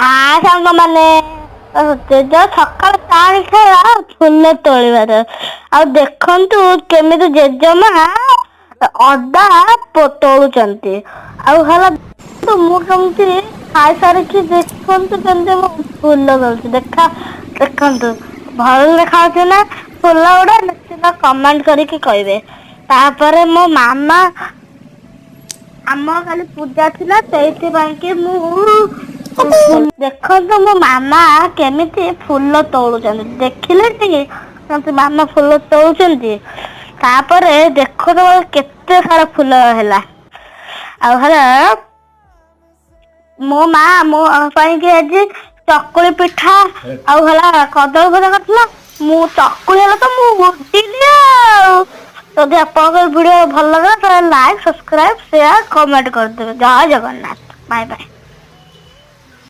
ସାଙ୍ଗମାନେ ସକାଳ ତାରିଖ ଫୁଲ ତୋଳିବାର। ଆଉ ଦେଖନ୍ତୁ କେମିତି ଜେଜେମା ଅଦା ତୋଳୁଛନ୍ତି। ଆଉ ହେଲା ମୁଁ କେମିତି ଖାଇସାରିକି ଦେଖନ୍ତୁ କେମିତି ମୁଁ ଫୁଲ ତୋଳୁଛି। ଦେଖନ୍ତୁ ଭଲ ଦେଖାଯାଉଛି ନା ଫୁଲ ଗୁଡା? ନିଶ୍ଚିନ୍ତ କମେଣ୍ଟ କରିକି କହିବେ। ତାପରେ ମୋ ମାମା ଆମର କାଲି ପୂଜା ଥିଲା ସେଇଥିପାଇଁ କି ଦେଖନ୍ତୁ ମୋ ମାମା କେମିତି ଫୁଲ ତୋଳୁଛନ୍ତି। ଦେଖିଲେ ଟିକେ ମାମା ଫୁଲ ତୋଳୁଛନ୍ତି। ତାପରେ ଦେଖୁନ କେତେ ସାରା ଫୁଲ ହେଲା। ଆଉ ହେଲା ମୋ ମା ମୋ ପାଇଁକି ଆଜି ଚକୁଳି ପିଠା ଆଉ ହେଲା କଦଳୀ ଭଜା କରିଥିଲା। ମୁଁ ଚକୁଳି ହେଲା ତ ମୁଁ ଉଡିଲି ଆଉ। ଯଦି ଆପଣଙ୍କ ଭିଡିଓ ଭଲ ଲାଗେ ତାହେଲେ ଲାଇକ୍, ସବସ୍କ୍ରାଇବ, ସେୟାର, କମେଣ୍ଟ କରିଦେବେ। ଜୟ ଜଗନ୍ନାଥ। Bye bye.